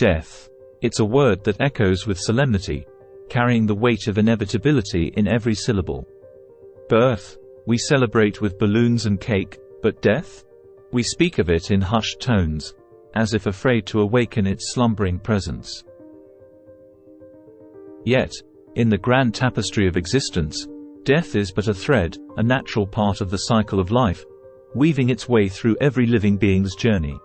Death. It's a word that echoes with solemnity, carrying the weight of inevitability in every syllable. Birth, we celebrate with balloons and cake, but death? We speak of it in hushed tones, as if afraid to awaken its slumbering presence. Yet, in the grand tapestry of existence, death is but a thread, a natural part of the cycle of life, weaving its way through every living being's journey.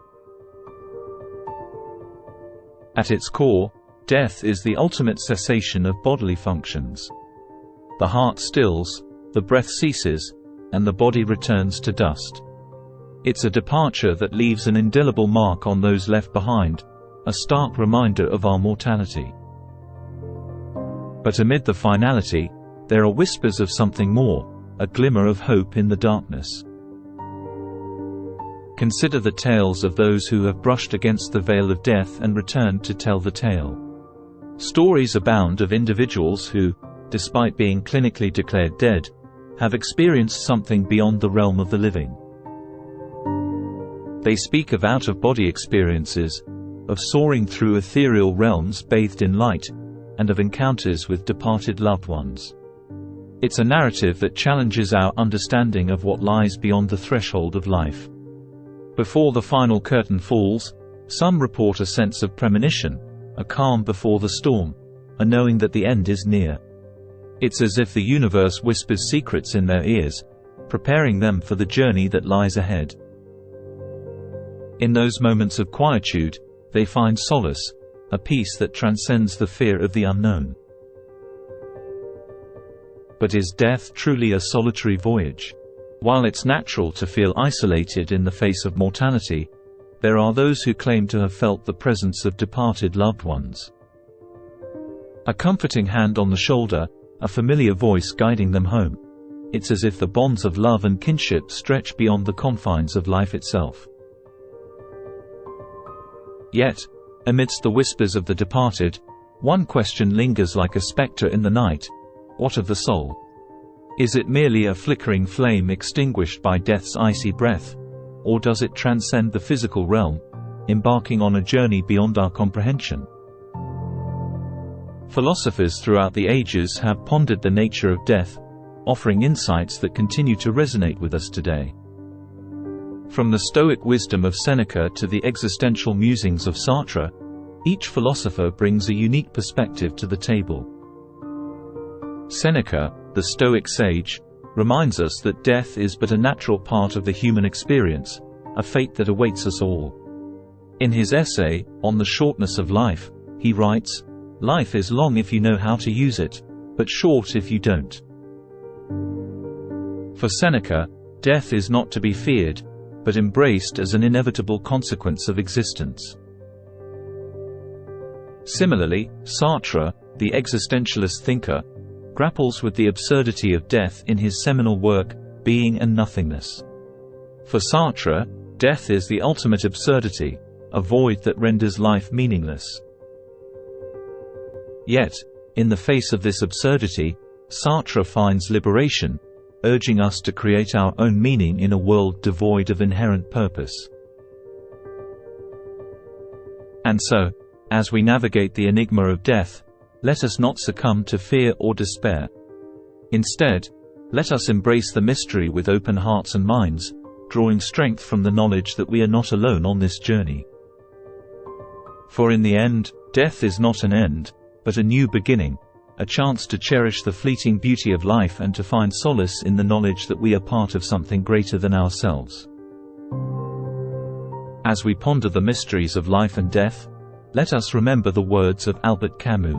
At its core, death is the ultimate cessation of bodily functions. The heart stills, the breath ceases, and the body returns to dust. It's a departure that leaves an indelible mark on those left behind, a stark reminder of our mortality. But amid the finality, there are whispers of something more, a glimmer of hope in the darkness. Consider the tales of those who have brushed against the veil of death and returned to tell the tale. Stories abound of individuals who, despite being clinically declared dead, have experienced something beyond the realm of the living. They speak of out-of-body experiences, of soaring through ethereal realms bathed in light, and of encounters with departed loved ones. It's a narrative that challenges our understanding of what lies beyond the threshold of life. Before the final curtain falls, some report a sense of premonition, a calm before the storm, a knowing that the end is near. It's as if the universe whispers secrets in their ears, preparing them for the journey that lies ahead. In those moments of quietude, they find solace, a peace that transcends the fear of the unknown. But is death truly a solitary voyage? While it's natural to feel isolated in the face of mortality, there are those who claim to have felt the presence of departed loved ones. A comforting hand on the shoulder, a familiar voice guiding them home. It's as if the bonds of love and kinship stretch beyond the confines of life itself. Yet, amidst the whispers of the departed, one question lingers like a spectre in the night: what of the soul? Is it merely a flickering flame extinguished by death's icy breath, or does it transcend the physical realm, embarking on a journey beyond our comprehension? Philosophers throughout the ages have pondered the nature of death, offering insights that continue to resonate with us today. From the Stoic wisdom of Seneca to the existential musings of Sartre, each philosopher brings a unique perspective to the table. Seneca, the Stoic sage, reminds us that death is but a natural part of the human experience, a fate that awaits us all. In his essay, On the Shortness of Life, he writes, "Life is long if you know how to use it, but short if you don't." For Seneca, death is not to be feared, but embraced as an inevitable consequence of existence. Similarly, Sartre, the existentialist thinker, grapples with the absurdity of death in his seminal work, Being and Nothingness. For Sartre, death is the ultimate absurdity, a void that renders life meaningless. Yet, in the face of this absurdity, Sartre finds liberation, urging us to create our own meaning in a world devoid of inherent purpose. And so, as we navigate the enigma of death, let us not succumb to fear or despair. Instead, let us embrace the mystery with open hearts and minds, drawing strength from the knowledge that we are not alone on this journey. For in the end, death is not an end, but a new beginning, a chance to cherish the fleeting beauty of life and to find solace in the knowledge that we are part of something greater than ourselves. As we ponder the mysteries of life and death, let us remember the words of Albert Camus.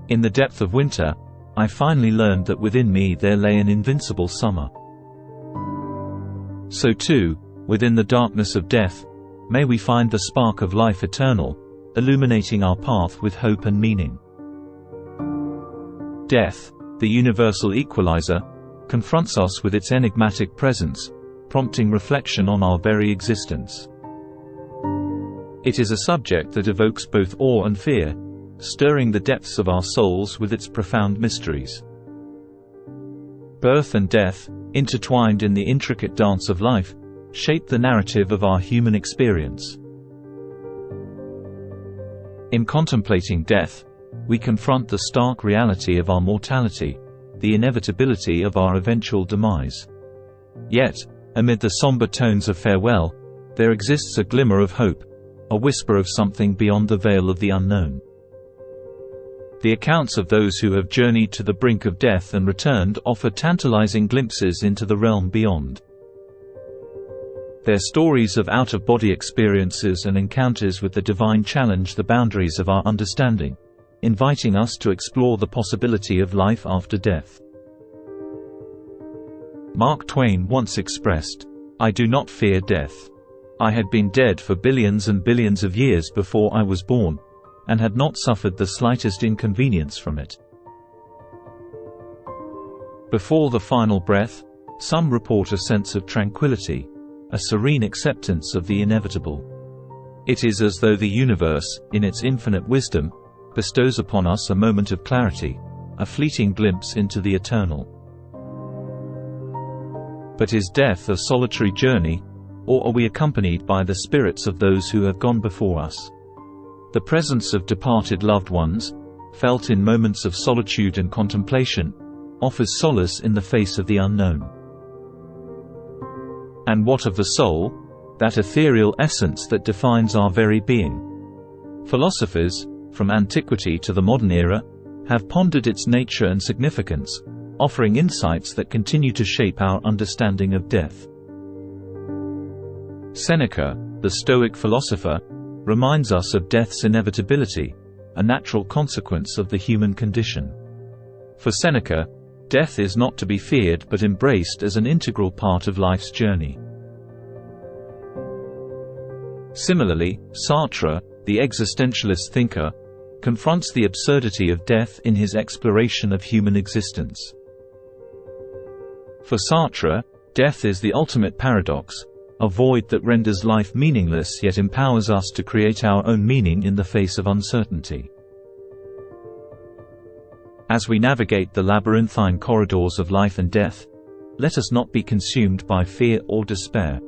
In the depth of winter, I finally learned that within me there lay an invincible summer. So too, within the darkness of death, may we find the spark of life eternal, illuminating our path with hope and meaning. Death, the universal equalizer, confronts us with its enigmatic presence, prompting reflection on our very existence. It is a subject that evokes both awe and fear, stirring the depths of our souls with its profound mysteries. Birth and death, intertwined in the intricate dance of life, shape the narrative of our human experience. In contemplating death, we confront the stark reality of our mortality, the inevitability of our eventual demise. Yet, amid the somber tones of farewell, there exists a glimmer of hope, a whisper of something beyond the veil of the unknown. The accounts of those who have journeyed to the brink of death and returned offer tantalizing glimpses into the realm beyond. Their stories of out-of-body experiences and encounters with the divine challenge the boundaries of our understanding, inviting us to explore the possibility of life after death. Mark Twain once expressed, "I do not fear death. I had been dead for billions and billions of years before I was born, and had not suffered the slightest inconvenience from it." Before the final breath, some report a sense of tranquility, a serene acceptance of the inevitable. It is as though the universe, in its infinite wisdom, bestows upon us a moment of clarity, a fleeting glimpse into the eternal. But is death a solitary journey, or are we accompanied by the spirits of those who have gone before us? The presence of departed loved ones, felt in moments of solitude and contemplation, offers solace in the face of the unknown. And what of the soul, that ethereal essence that defines our very being? Philosophers, from antiquity to the modern era, have pondered its nature and significance, offering insights that continue to shape our understanding of death. Seneca, the Stoic philosopher, reminds us of death's inevitability, a natural consequence of the human condition. For Seneca, death is not to be feared but embraced as an integral part of life's journey. Similarly, Sartre, the existentialist thinker, confronts the absurdity of death in his exploration of human existence. For Sartre, death is the ultimate paradox, a void that renders life meaningless yet empowers us to create our own meaning in the face of uncertainty. As we navigate the labyrinthine corridors of life and death, let us not be consumed by fear or despair.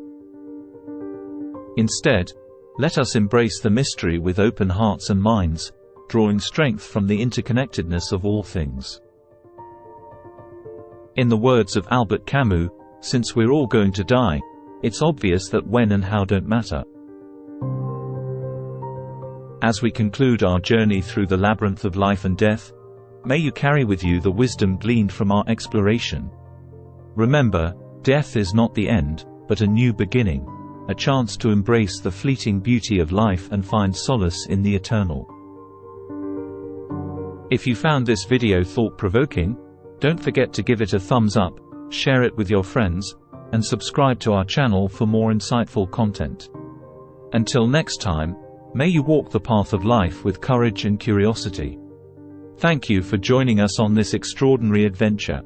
Instead, let us embrace the mystery with open hearts and minds, drawing strength from the interconnectedness of all things. In the words of Albert Camus, "Since we're all going to die, it's obvious that when and how don't matter." As we conclude our journey through the labyrinth of life and death, may you carry with you the wisdom gleaned from our exploration. Remember, death is not the end, but a new beginning, a chance to embrace the fleeting beauty of life and find solace in the eternal. If you found this video thought-provoking, don't forget to give it a thumbs up, share it with your friends, and subscribe to our channel for more insightful content. Until next time, may you walk the path of life with courage and curiosity. Thank you for joining us on this extraordinary adventure.